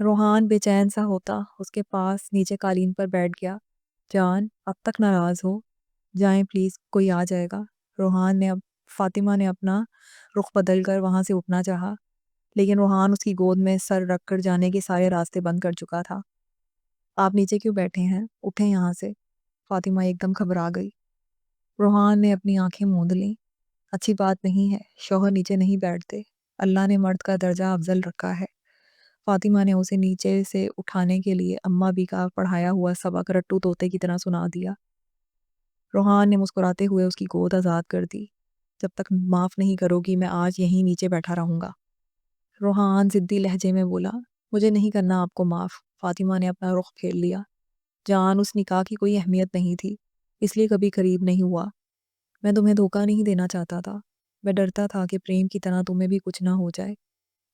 روحان بے چین سا ہوتا اس کے پاس نیچے قالین پر بیٹھ گیا۔ جان اب تک ناراض ہو؟ جائیں پلیز، کوئی آ جائے گا۔ فاطمہ نے اپنا رخ بدل کر وہاں سے اٹھنا چاہا، لیکن روحان اس کی گود میں سر رکھ کر جانے کے سارے راستے بند کر چکا تھا۔ آپ نیچے کیوں بیٹھے ہیں؟ اٹھیں یہاں سے۔ فاطمہ ایک دم گھبرا گئی۔ روحان نے اپنی آنکھیں موند لیں۔ اچھی بات نہیں ہے، شوہر نیچے نہیں بیٹھتے، اللہ نے مرد کا درجہ افضل رکھا ہے۔ فاطمہ نے اسے نیچے سے اٹھانے کے لیے اماں بھی کا پڑھایا ہوا سبق رٹو طوطے کی طرح سنا دیا۔ روحان نے مسکراتے ہوئے اس کی گود آزاد کر دی۔ جب تک معاف نہیں کرو گی میں آج یہیں نیچے بیٹھا رہوں گا۔ روحان ضدی لہجے میں بولا، مجھے نہیں کرنا آپ کو معاف۔ فاطمہ نے اپنا رخ پھیر لیا۔ جان اس نکاح کی کوئی اہمیت نہیں تھی، اس لیے کبھی قریب نہیں ہوا۔ میں تمہیں دھوکہ نہیں دینا چاہتا تھا، میں ڈرتا تھا کہ پریم کی طرح تمہیں بھی کچھ نہ ہو جائے،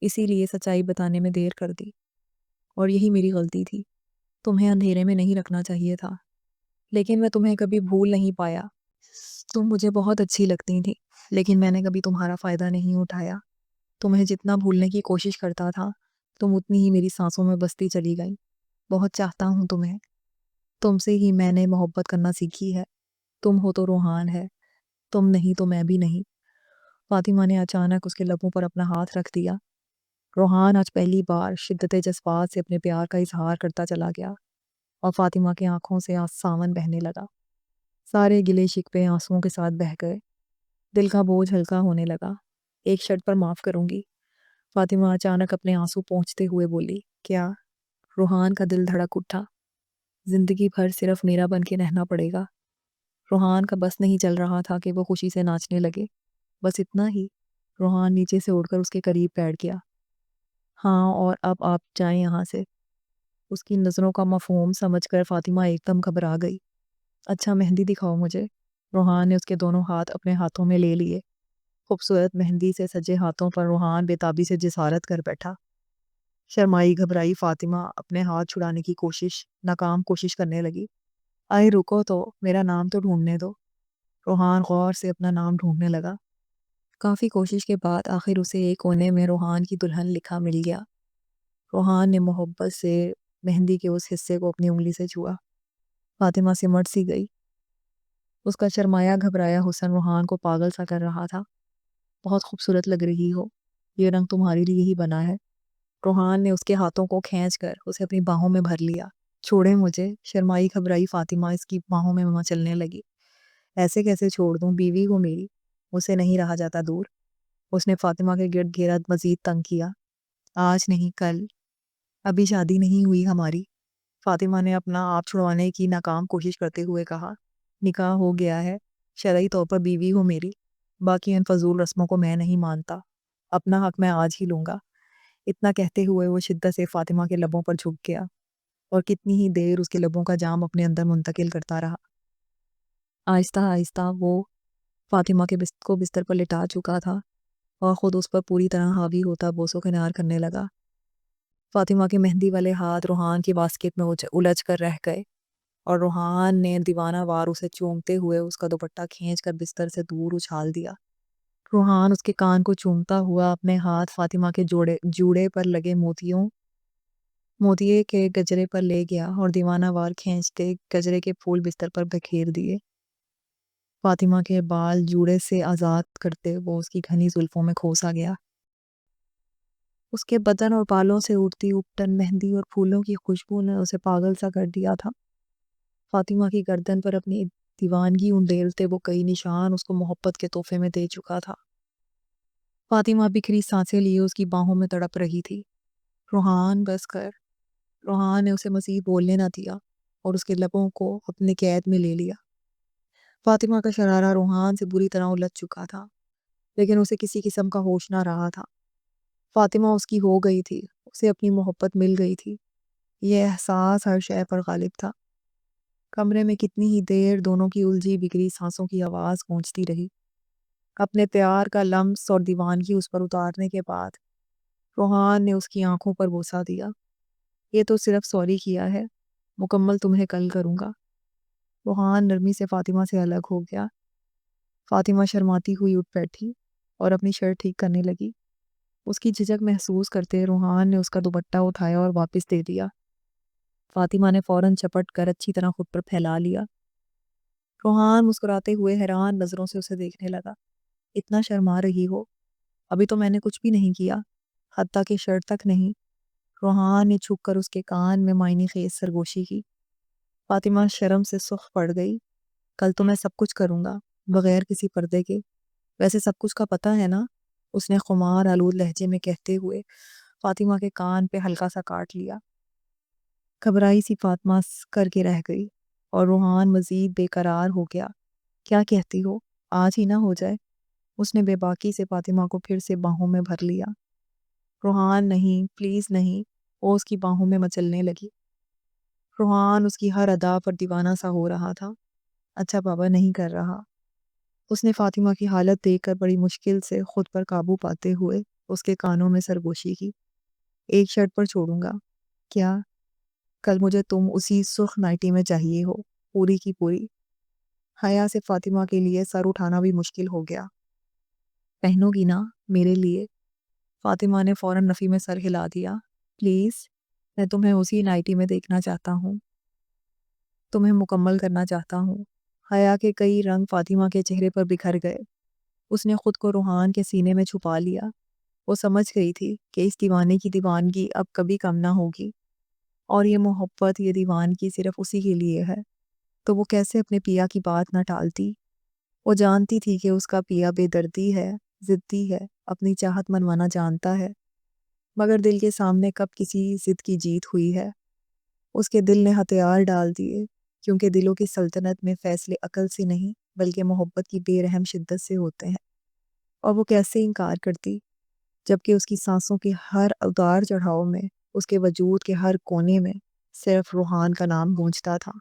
اسی لیے سچائی بتانے میں دیر کر دی، اور یہی میری غلطی تھی۔ تمہیں اندھیرے میں نہیں رکھنا چاہیے تھا، لیکن میں تمہیں کبھی بھول نہیں پایا۔ تم مجھے بہت اچھی لگتی تھی، لیکن میں نے کبھی تمہارا فائدہ نہیں اٹھایا۔ تمہیں جتنا بھولنے کی کوشش کرتا تھا، تم اتنی ہی میری سانسوں میں بستی چلی گئی۔ بہت چاہتا ہوں تمہیں، تم سے ہی میں نے محبت کرنا سیکھی ہے۔ تم ہو تو روحان ہے، تم نہیں تو میں بھی نہیں۔ فاطمہ نے اچانک اس کے لبوں پر اپنا ہاتھ رکھ دیا۔ روحان آج پہلی بار شدت جذبات سے اپنے پیار کا اظہار کرتا چلا گیا، اور فاطمہ کی آنکھوں سے ساون بہنے لگا۔ سارے گلے شکوے آنسوؤں کے ساتھ بہہ گئے۔ دل کا بوجھ ہلکا ہونے لگا۔ ایک شرط پر معاف کروں گی، فاطمہ اچانک اپنے آنسو پونچھتے ہوئے بولی۔ کیا؟ روحان کا دل دھڑک اٹھا۔ زندگی بھر صرف میرا بن کے رہنا پڑے گا۔ روحان کا بس نہیں چل رہا تھا کہ وہ خوشی سے ناچنے لگے۔ بس اتنا ہی؟ روحان نیچے سے اٹھ کر اس کے قریب بیٹھ گیا۔ ہاں، اور اب آپ جائیں یہاں سے۔ اس کی نظروں کا مفہوم سمجھ کر فاطمہ ایک دم گھبرا گئی۔ اچھا مہندی دکھاؤ مجھے۔ روحان نے اس کے دونوں ہاتھ اپنے ہاتھوں میں لے لیے۔ خوبصورت مہندی سے سجے ہاتھوں پر روحان بے تابی سے جسارت کر بیٹھا۔ شرمائی گھبرائی فاطمہ اپنے ہاتھ چھڑانے کی ناکام کوشش کرنے لگی۔ آئے رکو تو، میرا نام تو ڈھونڈنے دو۔ روحان غور سے اپنا نام ڈھونڈنے لگا۔ کافی کوشش کے بعد آخر اسے ایک کونے میں روحان کی دلہن لکھا مل گیا۔ روحان نے محبت سے مہندی کے اس حصے کو اپنی انگلی سے چھوا۔ فاطمہ سمٹ سی گئی۔ اس کا شرمایا گھبرایا حسن روحان کو پاگل سا کر رہا تھا۔ بہت خوبصورت لگ رہی ہو، یہ رنگ تمہارے لیے ہی بنا ہے۔ روحان نے اس کے ہاتھوں کو کھینچ کر اسے اپنی باہوں میں بھر لیا۔ چھوڑیں مجھے، شرمائی گھبرائی فاطمہ اس کی باہوں میں مچلنے لگی۔ ایسے کیسے چھوڑ دوں، بیوی ہو میری، اسے نہیں رہا جاتا دور۔ اس نے فاطمہ کے گرد گھیرا مزید تنگ کیا۔ آج نہیں کل، ابھی شادی نہیں ہوئی ہماری، فاطمہ نے اپنا آپ چھڑوانے کی ناکام کوشش کرتے ہوئے کہا۔ نکاح ہو گیا ہے، شرعی طور پر بیوی ہو میری، باقی ان فضول رسموں کو میں نہیں مانتا، اپنا حق میں آج ہی لوں گا۔ اتنا کہتے ہوئے وہ شدت سے فاطمہ کے لبوں پر جھک گیا، اور کتنی ہی دیر اس کے لبوں کا جام اپنے اندر منتقل کرتا رہا۔ آہستہ آہستہ وہ فاطمہ کے کو بستر پر لٹا چکا تھا، اور خود اس پر پوری طرح حاوی ہوتا بوسو کنار کرنے لگا۔ فاطمہ کے مہندی والے ہاتھ روحان کی باسکٹ میں الجھ کر رہ گئے، اور روحان نے دیوانہ وار اسے چومتے ہوئے اس کا دوپٹہ کھینچ کر بستر سے دور اچھال دیا۔ روحان اس کے کان کو چومتا ہوا اپنے ہاتھ فاطمہ کے جوڑے پر لگے موتیے کے گجرے پر لے گیا، اور دیوانہ وار کھینچتے گجرے کے پھول بستر پر بکھیر دیے۔ فاطمہ کے بال جوڑے سے آزاد کرتے وہ اس کی گھنی زلفوں میں کھوسا گیا۔ اس کے بدن اور بالوں سے اڑتی اپٹن مہندی اور پھولوں کی خوشبو نے اسے پاگل سا کر دیا تھا۔ فاطمہ کی گردن پر اپنی دیوانگی اندھیلتے وہ کئی نشان اس کو محبت کے تحفے میں دے چکا تھا۔ فاطمہ بکھری سانسیں لیے اس کی باہوں میں تڑپ رہی تھی۔ روحان بس کر۔ روحان نے اسے مزید بولنے نہ دیا، اور اس کے لبوں کو اپنے قید میں لے لیا۔ فاطمہ کا شرارہ روحان سے بری طرح الجھ چکا تھا، لیکن اسے کسی قسم کا ہوش نہ رہا تھا۔ فاطمہ اس کی ہو گئی تھی، اسے اپنی محبت مل گئی تھی، یہ احساس ہر شے پر غالب تھا۔ کمرے میں کتنی ہی دیر دونوں کی الجھی بگڑی سانسوں کی آواز گونجتی رہی۔ اپنے پیار کا لمس اور دیوانگی اس پر اتارنے کے بعد روحان نے اس کی آنکھوں پر بوسہ دیا۔ یہ تو صرف سوری کیا ہے، مکمل تمہیں کل کروں گا۔ روحان نرمی سے فاطمہ سے الگ ہو گیا۔ فاطمہ شرماتی ہوئی اٹھ بیٹھی اور اپنی شرٹ ٹھیک کرنے لگی۔ اس کی جھجک محسوس کرتے روحان نے اس کا دوپٹہ اٹھایا اور واپس دے دیا۔ فاطمہ نے فوراً چپٹ کر اچھی طرح خود پر پھیلا لیا۔ روحان مسکراتے ہوئے حیران نظروں سے اسے دیکھنے لگا۔ اتنا شرما رہی ہو؟ ابھی تو میں نے کچھ بھی نہیں کیا، حتیٰ کہ شرٹ تک نہیں۔ روحان نے چھپ کر اس کے کان میں معنی خیز سرگوشی کی۔ فاطمہ شرم سے سرخ پڑ گئی۔ کل تو میں سب کچھ کروں گا، بغیر کسی پردے کے۔ ویسے سب کچھ کا پتہ ہے نا؟ اس نے خمار آلود لہجے میں کہتے ہوئے فاطمہ کے کان پہ ہلکا سا کاٹ لیا۔ گھبرائی سی فاطمہ کر کے رہ گئی اور روحان مزید بے قرار ہو گیا۔ کیا کہتی ہو؟ آج ہی نہ ہو جائے؟ اس نے بے باکی سے فاطمہ کو پھر سے باہوں میں بھر لیا۔ روحان نہیں، پلیز نہیں، وہ اس کی باہوں میں مچلنے لگی۔ روحان اس کی ہر ادا پر دیوانہ سا ہو رہا تھا۔ اچھا بابا نہیں کر رہا۔ اس نے فاطمہ کی حالت دیکھ کر بڑی مشکل سے خود پر قابو پاتے ہوئے اس کے کانوں میں سرگوشی کی۔ ایک شرط پر چھوڑوں گا۔ کیا؟ کل مجھے تم اسی سرخ نائٹی میں چاہیے ہو، پوری کی پوری۔ حیا سے فاطمہ کے لیے سر اٹھانا بھی مشکل ہو گیا۔ پہنو گی نا میرے لیے؟ فاطمہ نے فوراً نفی میں سر ہلا دیا۔ پلیز، میں تمہیں اسی نائٹی میں دیکھنا چاہتا ہوں، تمہیں مکمل کرنا چاہتا ہوں۔ حیا کے کئی رنگ فاطمہ کے چہرے پر بکھر گئے۔ اس نے خود کو روحان کے سینے میں چھپا لیا۔ وہ سمجھ گئی تھی کہ اس دیوانے کی دیوانگی اب کبھی کم نہ ہوگی، اور یہ محبت، یہ دیوانگی صرف اسی کے لیے ہے۔ تو وہ کیسے اپنے پیا کی بات نہ ٹالتی؟ وہ جانتی تھی کہ اس کا پیا بے دردی ہے، ضدی ہے، اپنی چاہت منوانا جانتا ہے، مگر دل کے سامنے کب کسی ضد کی جیت ہوئی ہے؟ اس کے دل نے ہتھیار ڈال دیے، کیونکہ دلوں کی سلطنت میں فیصلے عقل سے نہیں بلکہ محبت کی بے رحم شدت سے ہوتے ہیں۔ اور وہ کیسے انکار کرتی، جبکہ اس کی سانسوں کے ہر اتار چڑھاؤ میں، اس کے وجود کے ہر کونے میں صرف روحان کا نام گونجتا تھا۔